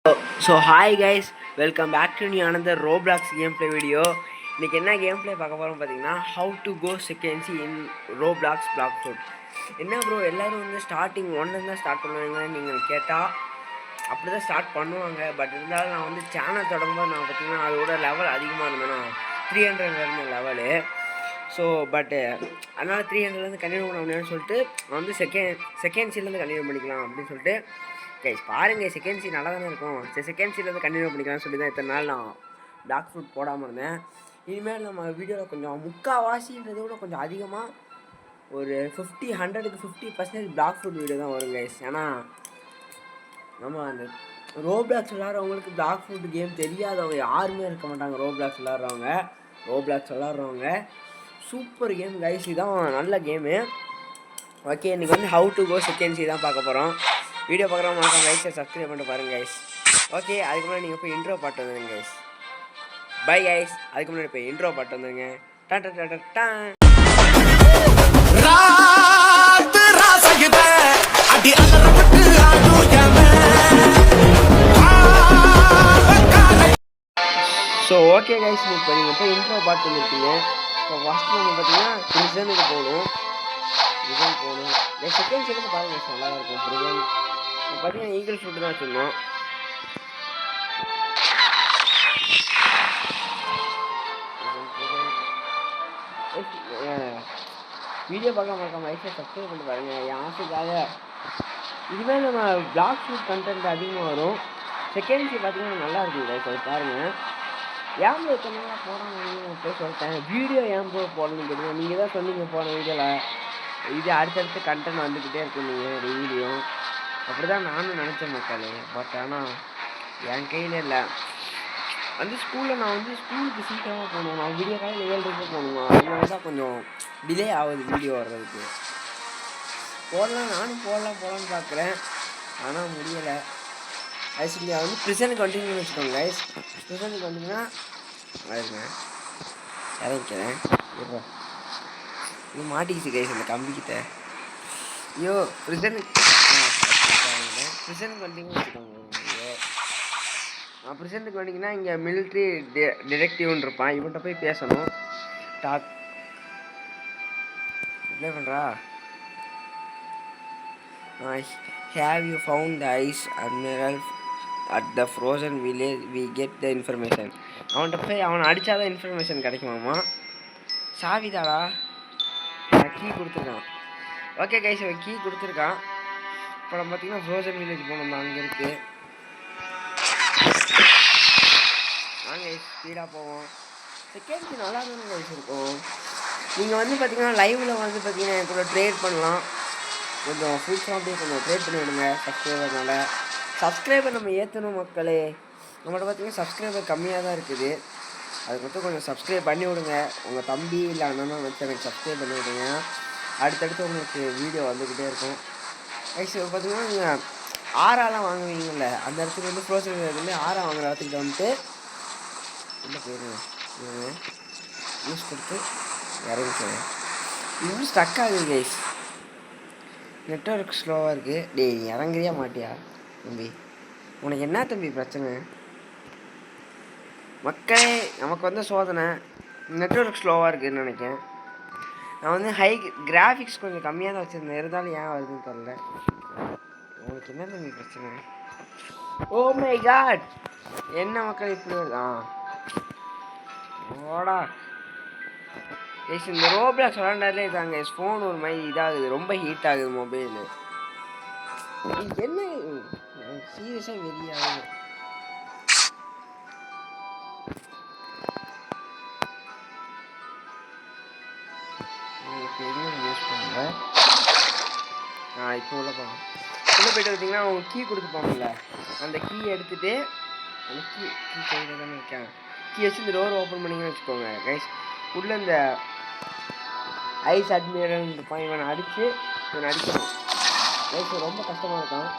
Hi guys, welcome back to another Roblox gameplay video. இன்னைக்கு என்ன gameplay பார்க்க போகிறோம் பார்த்தீங்கன்னா how to go second in Roblox block food. என்ன ப்ரோ எல்லாரும் வந்து ஸ்டார்டிங் ஒன்லேருந்து ஸ்டார்ட் பண்ணுவாங்கன்னு நீங்கள் கேட்டால் அப்படி தான் ஸ்டார்ட் பண்ணுவாங்க. பட் இருந்தாலும் நான் வந்து சேனல் தொடங்கும்போது நான் பார்த்தீங்கன்னா அதோட லெவல் அதிகமாக இருந்தேன்னா 300 இருந்த லெவலு. ஸோ பட்டு அதனால் 300லேருந்து கண்டினியூ பண்ண முடியும்னு சொல்லிட்டு நான் வந்து செகண்ட் சீலேருந்து கண்டினியூ பண்ணிக்கலாம் அப்படின்னு சொல்லிட்டு கைஸ் பாருங்கள். செகண்ட் சீ நல்லா தானே இருக்கும். சரி செகண்ட் சீலேருந்து கண்டினியூ பண்ணிக்கலாம்னு சொல்லி தான் இத்தனை நாள் நான் டாக் ஃபுட் போடாமல் இருந்தேன். இனிமேல் நம்ம வீடியோவில் கொஞ்சம் முக்கால்வாசின்றதை விட கொஞ்சம் அதிகமாக ஒரு 50% டாக் ஃபுட் வீடியோ தான் வரும் கைஸ். ஏன்னா நம்ம அந்த ரோப்ளாக்ஸ் விளாட்றவங்களுக்கு டாக் ஃபுட் கேம் தெரியாதவங்க யாருமே இருக்க மாட்டாங்க. ரோப்ளாக்ஸ் விளாட்றவங்க சூப்பர் கேம் கைஸ். இதுதான் நல்ல கேமு. ஓகே, இன்றைக்கி வந்து how to go second sea தான் பார்க்க போகிறோம். வீடியோ பார்க்குறவங்க மறக்காம லைக் சப்ஸ்கிரைப் பண்ணிட்டு பாருங்கள் கைஸ். ஓகே, அதுக்கு முன்னாடி நீங்கள் போய் இன்ட்ரோ பாட்டு வந்துடுங்க கைஸ். Bye guys. அதுக்கு முன்னாடி போய் இன்ட்ரோ பாட்டு வந்துடுங்க. ஸோ ஓகே கைஸ், இப்போ நீங்கள் போய் இன்ட்ரோ பாட்டு வந்துருக்கீங்க. இப்போ ஃபஸ்ட்டு வந்து பார்த்தீங்கன்னா ப்ரிசனுக்கு போகணும். செகண்ட் சீக்கிரம் பாருங்கள் கைஸ், நல்லா இருக்கும். ப்ரிசன் பார்த்தீங்கன்னா ஈகிள் ஃபுட்டு தான் வச்சுருந்தோம். வீடியோ பார்க்க லைஃப்பை சப்ஸ்கிரைப் பண்ணி பாருங்கள். என் ஆசைக்காக இதுமாதிரி நம்ம பிளாக் ஃபுட் கண்டென்ட் அதிகமாக வரும். செகண்ட் சீ பார்த்தீங்கன்னா நல்லா இருக்குது லைஃப். அது பாருங்கள். ஏன் ப்ரோ இத்தனை நாளாக போடாமல் போய் சொல்லிட்டேன். வீடியோ ஏன் ப்ரோ போடணும்னு கேட்டீங்க. நீங்கள் தான் சொன்னீங்க போன வீடியோவில் இது அடுத்தடுத்து கண்டென்ட் வந்துக்கிட்டே இருக்கும் நீங்கள் டெய்லியும். அப்படி தான் நானும் நினச்சேன் மக்களே. பட் ஆனால் என் கையில் இல்லை. வந்து ஸ்கூலில் நான் வந்து ஸ்கூலுக்கு சீக்கிரமாக போகணும். நான் வீடியோ காலையில் 7:30 போகணுமா. அதனால தான் கொஞ்சம் டிலே ஆகுது வீடியோ வர்றதுக்கு. நானும் போடலான்னு பார்க்குறேன், ஆனால் முடியலை. ஆக்சுவலி வந்து ப்ரிசனுக்கு கண்டினியூ வச்சுக்கோங்க கைஸ். ப்ரிசனுக்கு வந்தீங்கன்னா இறங்கிக்கிறேன். இது மாட்டிக்கிச்சு கைஸ் அந்த கம்பிக்கிட்ட. ஐயோ ப்ரிசனுக்கு வந்தீங்கன்னு வச்சுக்கோங்க. ப்ரிசன்ட்டுக்கு வந்தீங்கன்னா இங்கே மிலிட்ரி டிடெக்டிவ்னு இருப்பான். இவன்கிட்ட போய் பேசணும். டாக் என்ன பண்ணுறா? Have you found the ice admiral at the frozen village we get the information. அவன்கிட்ட போய் அவனை அடித்தாதான் இன்ஃபர்மேஷன் கிடைக்குமாம்மா. சாவிதாடா, கீ கொடுத்துருக்கான். ஓகே கைஸ், அவன் கீ கொடுத்துருக்கான். இப்போ நம்ம பார்த்தீங்கன்னா ஃப்ரோசன் வில்லேஜ் போகணும் தான் அங்கே இருக்குது. வாங்க ஸ்பீடாக போவோம். செகண்ட் சீ நல்லா தானே கைஸ் இருக்கும். நீங்கள் வந்து பார்த்தீங்கன்னா லைவில் வந்து பார்த்தீங்கன்னா என் கூட ட்ரேட் பண்ணலாம். கொஞ்சம் ஃப்ரூட்ஸ்லாம் அப்படியே கொஞ்சம் ட்ரேட் பண்ணி விடுங்க சப்ஸ்கிரைபர்னால. சப்ஸ்கிரைபர் நம்ம ஏற்றணும் மக்களே. நம்மகிட்ட பார்த்தீங்கன்னா சப்ஸ்கிரைபர் கம்மியாக தான் இருக்குது. அதுக்கு மட்டும் கொஞ்சம் சப்ஸ்கிரைப் பண்ணி விடுங்க. உங்கள் தம்பி இல்லை அண்ணனும் வச்சு எனக்கு சப்ஸ்கிரைப் பண்ணி விடுங்க. அடுத்தடுத்து உங்களுக்கு வீடியோ வந்துக்கிட்டே இருக்கும் கைஸ். பார்த்தீங்கன்னா நீங்கள் ஆறாலாம் வாங்குவீங்கள்ல, அந்த இடத்துக்கு வந்து ஃப்ரோசன் வந்து ஆறா வாங்குற இடத்துக்கிட்ட வந்துட்டு உள்ள போயிருங்க. யூஸ் கொடுத்து இறங்கிக்கிறேன். இன்னும் ஸ்டக் ஆகுது கைஸ், நெட்ஒர்க் ஸ்லோவாக இருக்குது. டேய் இறங்குறியா மாட்டியா தம்பி? உனக்கு என்ன தம்பி பிரச்சனை? மக்களே நமக்கு வந்து சோதனை நெட்ஒர்க் ஸ்லோவாக இருக்குதுன்னு நினைக்கிறேன். நான் வந்து கிராஃபிக்ஸ் கொஞ்சம் கம்மியாக தான் வச்சுருந்தேன். இருந்தாலும் ஏன் வருதுன்னு தெரில. உனக்கு என்ன தம்பி பிரச்சனை? ஓ மை காட், என்ன மக்கள் இப்படி வருது? ஓடா கைஸ், இந்த ரோப்ளாக்ஸ் விளாண்டாலே இதாங்க ஃபோன் ஒரு மாதிரி இதாகுது, ரொம்ப ஹீட் ஆகுது மொபைலு. என்ன சீரியஸாக வெறியாகுது. யூஸ் பண்ணுறேன். இப்போ உள்ள போகலாம். உள்ளே போய்ட்டு பார்த்தீங்கன்னா அவங்க கீ கொடுத்துப்பாங்கல்ல, அந்த கீ எடுத்துகிட்டு அந்த கீ கையில் தானே இருக்கேன். கீ வச்சு இந்த டோர் ஓப்பன் பண்ணிங்கன்னு வச்சுக்கோங்க கைஸ். உள்ளே இந்த ஐஸ் அட்மிரல் இருப்பான். இவனை அடித்து இவனை அடிக்கணும் கைஸ். ரொம்ப கஷ்டமாக இருப்பான்.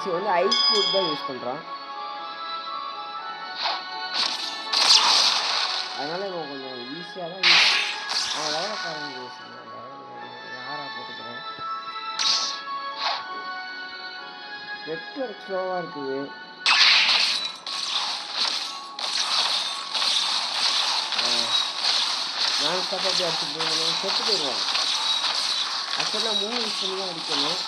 கைஸ் வந்து ஐஸ் ஃபுட் தான் யூஸ் பண்ணுறான். அதனால் இவன் கொஞ்சம் ஈஸியாக தான் அவன் லெவலக்காரன் யூஸ் யாராக போட்டுக்கிறேன். நெட்வொர்க் ஸ்லோவாக இருக்குது. நான் சப்போர்ட் அடிச்சுட்டு செத்து போயிடுவான். ஆக்சுவலாக 3 யூஸ் பண்ணி தான் அடிக்கணும்.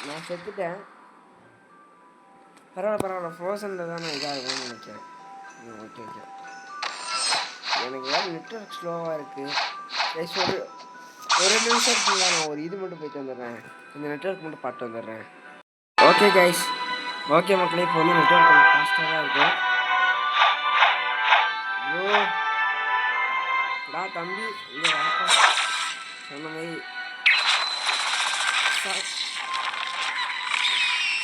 நான் செத்துட்டேன். பரவாயில்ல ஃப்ரோசனில் தான் நான் இதாக இருக்கும்னு நினைக்கிறேன். ஓகே எனக்கு வேறு நெட்வொர்க் ஸ்லோவாக இருக்குது. ஒரு நிமிஷம் இருக்குங்களா, நான் ஒரு இது மட்டும் போயிட்டு வந்துடுறேன். இந்த நெட்வொர்க் மட்டும் பார்த்து வந்துடுறேன். ஓகே கைஸ், ஓகே மக்களே, இப்போ வந்து நெட்வொர்க் கொஞ்சம் ஃபாஸ்ட்டாக தான் இருக்கும். தம்பி இங்கே வாப்பா சொன்ன மாதிரி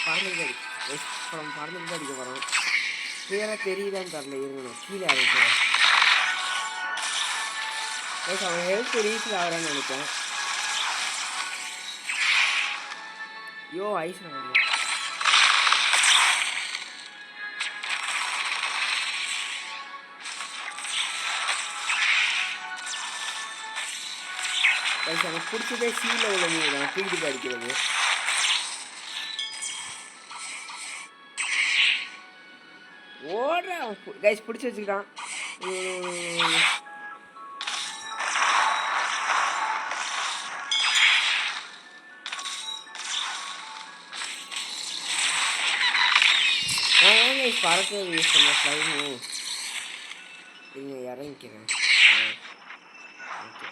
பறந்துட்டு அடிக்க போகிறோம். கிளியராக தெரியுதான்னு தரல, இருக்கணும் கீழே ஆரம்பிக்கிறேன். அவன் ஹெல்த் ரீஃபில் ஆகிறான்னு நினைக்கிறேன். ஐயோ ஐஸ் நான் எனக்கு பிடிச்சதே சீல உள்ள மீன் தான் தூக்கிட்டு அடிக்கிறது. ஓடுறான் கைஸ், பிடிச்சி வச்சுக்கிட்டான். பறக்க யூஸ் பண்ண ஃப்ளைமு நீங்கள் இறங்கிக்கிறேன். ஓகே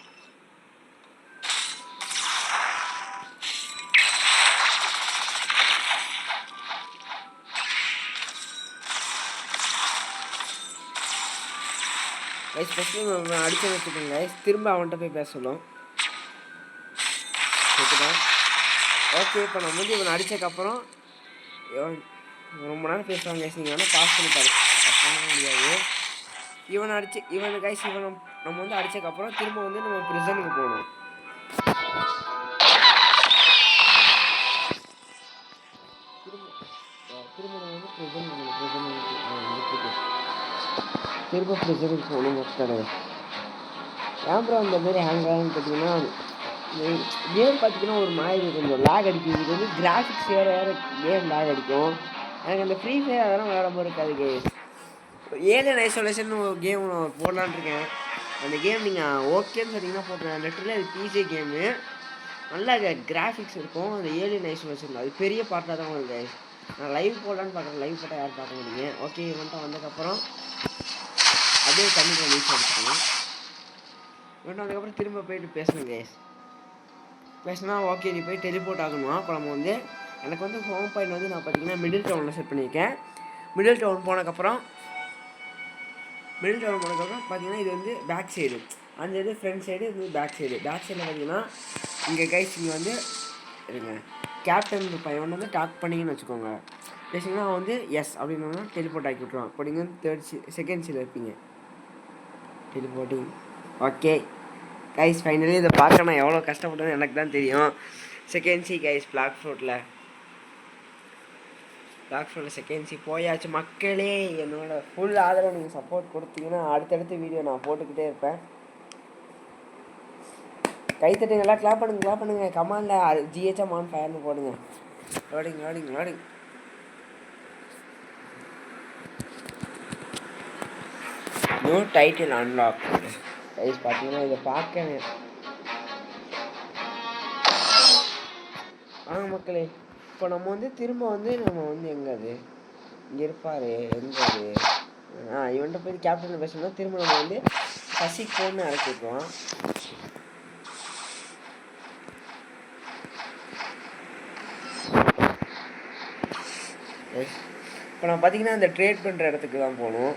கைஸ் ஃபஸ்ட்டு அடிச்சு வச்சுக்கோங்க கைஸ். திரும்ப அவன்கிட்ட போய் பேச சொல்லும். ஓகேதான். ஓகே, இப்போ நம்ம வந்து இவனை அடித்ததுக்கப்புறம் ரொம்ப நேரம் பேசுவாங்க கைஸ். நீங்கள் வேணால் பாஸ் பண்ணி பாரு, பண்ண முடியாது. இவனை கைஸ் இவனை நம்ம வந்து அடித்ததுக்கப்புறம் திரும்ப வந்து நம்ம ப்ரிசனுக்கு போகணும். திரும்ப நம்ம வந்து திரும்ப ப்ரிசனுக்கு போகணும் மக்களே. கேமரா இந்த மாதிரி ஹேங் ஆகுன்னு பார்த்தீங்கன்னா கேம் பார்த்தீங்கன்னா ஒரு மாதிரி கொஞ்சம் லேக் அடிக்கும். இது வந்து கிராஃபிக்ஸ் வேறு கேம் லேக் அடிக்கும். எனக்கு அந்த ஃப்ரீ ஃபயர் அதெல்லாம் விளையாட இருக்காது கேஸ். ஏலியன் ஐசோலேஷன் ஒரு கேம் போடலான்னு இருக்கேன். அந்த கேம் நீங்கள் ஓகேன்னு சொன்னீங்கன்னா போட்டுருவேன். லிட்டரலி அது பிசி கேமு, நல்லா கிராஃபிக்ஸ் இருக்கும். அந்த ஏலியன் ஐசோலேஷன் அது பெரிய பார்ட்டாக தான் வருது கைஸ். நான் லைவ் போடலான்னு பார்க்குறேன். லைவ் போட்டால் யார் பார்க்க முடியுங்க. ஓகே, இவன்ட்டு வந்ததுக்கப்புறம் அப்படியே தண்ணிக்குள்ள நீச்சல் அடிச்சுக்கணும். இவன்ட்டு வந்ததுக்கப்புறம் திரும்ப போயிட்டு பேசணும் கைஸ். பேசினா ஓகே நீ போய் டெலிபோர்ட் ஆகணுமா. அப்போ நம்ம வந்து எனக்கு வந்து ஹோம் பாயிண்ட் வந்து நான் பார்த்தீங்கன்னா மிடில் டவுனில் செட் பண்ணியிருக்கேன். மிடில் டவுன் போனதுக்கப்புறம் பார்த்தீங்கன்னா இது வந்து பேக் சைடு, அந்த இது ஃப்ரண்ட் சைடு, இது பேக் சைடில் பார்த்தீங்கன்னா இங்கே கைஸ் இங்கே வந்து இருங்க கேப்டன் பையன் வந்து டாக் பண்ணிங்கன்னு வச்சுக்கோங்க. பேசிங்கன்னா அவன் வந்து எஸ் அப்படின்னா டெலிபோர்ட் ஆக்கி விட்ருவான். இப்போ நீங்கள் வந்து செகண்ட் சீல இருப்பீங்க டெலிபோர்ட்டிங். ஓகே கைஸ், ஃபைனலி இதை பார்க்க நான் எவ்வளோ கஷ்டப்பட்டேன்னு எனக்கு தான் தெரியும். செகண்ட் சி கைஸ், பிளாக் ஃப்ரூட்டில் செகண்ட் சி போயாச்சு மக்களே. என்னோட ஃபுல் ஆதரவு நீங்கள் சப்போர்ட் கொடுத்தீங்கன்னா அடுத்தடுத்த வீடியோ நான் போட்டுக்கிட்டே இருப்பேன். கைத்தட்டுங்களா, கிளாப் பண்ணுங்க கமாண்டில் ஜிஹெச்எம் ஆன் ஃபயர்னு போடுங்க. Loading new title unlock guys. பார்த்தீங்கன்னா இதை பார்க்க மக்களே. இப்போ நம்ம வந்து திரும்ப வந்து நம்ம வந்து எங்கே அது இங்கே இருப்பார், எங்கே அது இவன்ட்ட போய் கேப்டன் பேசணும்னா திரும்ப நம்ம வந்து சசிக்கு போன்னு இறக்கிடுறோம். இப்போ நான் பார்த்தீங்கன்னா இந்த ட்ரேட் பண்ணுற இடத்துக்கு தான் போகணும்.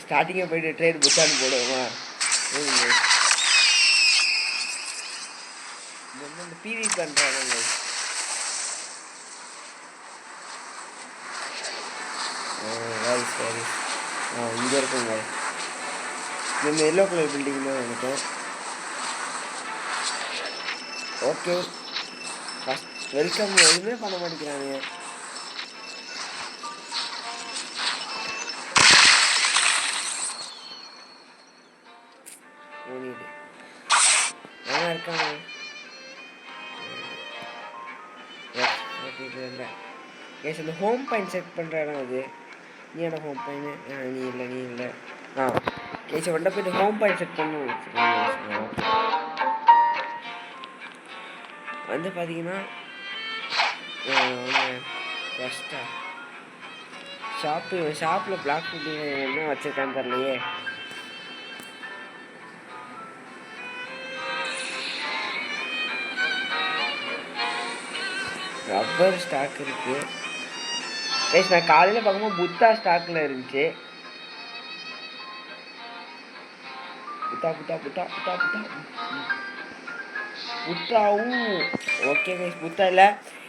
ஸ்டார்டிங்கே போய்ட்டு ட்ரேட் புத்தான்னு போடுவோமா. இந்த பிவி பண்ணுறாங்க. சரி. இங்கே இருக்குங்க. இந்த எல்லோ கலர் பில்டிங் தான் நினைக்கிறேன். ஓகே, ஃபஸ்ட் வெல்கம் எதுவுமே பண்ண மாட்டேங்கிறாங்க. ஓடிடு ஏன்னா இருக்கானு இல்லை. கேஸ் அந்த ஹோம் பாயிண்ட் செட் பண்ணுற இடம் அது. நீ என்ன ஹோம் பாயிண்ட்? நீ இல்லை. கேஸ் வண்ட போய்ட்டு ஹோம் பாயிண்ட் செட் பண்ணணும். வந்து பார்த்தீங்கன்னா ஃபஸ்ட்டா ஷாப்பில் பிளாக் ஃபுட்டு என்ன வச்சுருக்கான்னு தெரியலையே. ரப்பர் ஸ்டாக் இருக்கு. நான் காலையில் பார்க்கும்போது புத்தா ஸ்டாக்கில் இருந்துச்சு. புத்தாவும் ஓகே கைஸ், புத்தா இல்லை.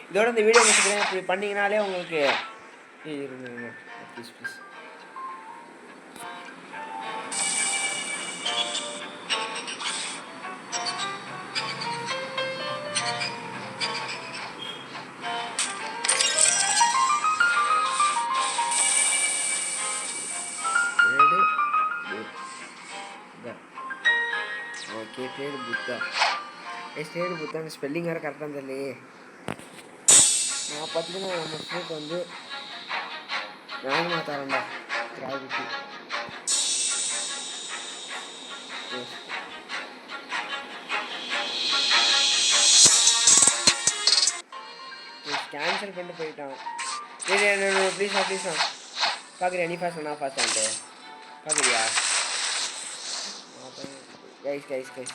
இதோட இந்த வீடியோ முடிச்சுக்கிறேன். இப்படி பண்ணிங்கனாலே உங்களுக்கு ப்ளீஸ் ஓகே பேர் புத்தா. பேர் புத்தா. ஸ்பெல்லிங் வேறு கரெக்டாக தெரியலையே. நான் பார்த்தீங்கன்னா நம்ம ஃப்ரூட் வந்து நான் தரேன்டா கிராவிட்டி. கேன்சல் பண்ணிட்டு போயிட்டான். ப்ளீஸ் பார்க்குறியா? நீ ஃபாஸ்ட் நான் ஃபாஸ்ட் ஆகிட்டு பார்க்குறியா? கைஸ் ப்ளீஸ்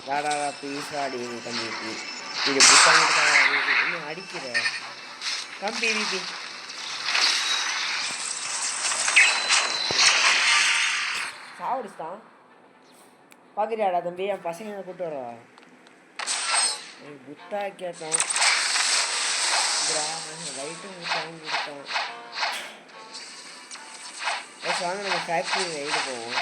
வாடா ப்ளீஸ் வாடி. நீ தம்பி இது புத்தகம் இன்னும் அடிக்கிற தம்பி வீப்பி சாவடிச்சிட்டான். பார்க்குறியாடா தம்பி? என் பசங்க கூப்பிட்டு வரவா? புத்தா கேட்டான். லைட்டும் கொடுத்தான். வாங்க நம்ம ஃபேக்ட்ரி ரைடு போவோம்.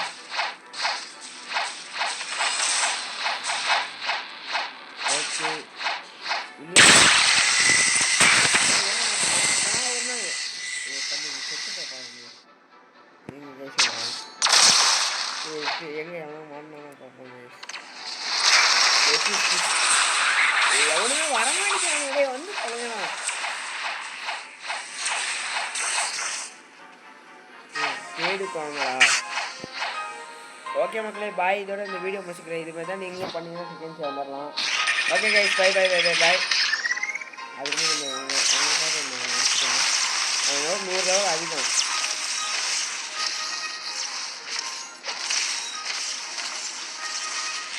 ஓகே எங்க எவனோ மாட்டினா பார்ப்போம். எவனுமே வரமாட்டேங்கிறாங்க. வந்து பழகலாம். தேடுப்பாங்களா? ஓகே மக்களே, பாய். இதோட இந்த வீடியோ முடிச்சுக்கிறேன். இது மாதிரி தான் நீங்களும் பண்ணிங்கன்னா செகண்ட்ஸ் வந்துடலாம். ஓகே கைஸ், பாய். அதுக்கு அவங்களுக்காக முடிச்சுக்கலாம். அவங்களோட 100 லெவல் அதிகம்.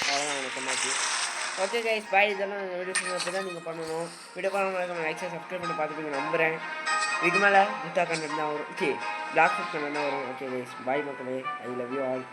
அதான் அவனுக்கு சொன்னாச்சு. ஓகே கைஸ், பாய். இதெல்லாம் வீடியோ அப்படி தான் நீங்கள் பண்ணணும். வீடியோ பண்ணணும். லைக் சப்ஸ்கிரைப் பண்ணி பார்த்துட்டு நம்புகிறேன். இதுக்கு மேலே புத்தா கண்டென்ட் தான் வரும். ஓகே, பிளாக் ஃபுட் கண்டென்ட் தான் வரும். ஓகே கைஸ், பாய் மக்களே. I love you all.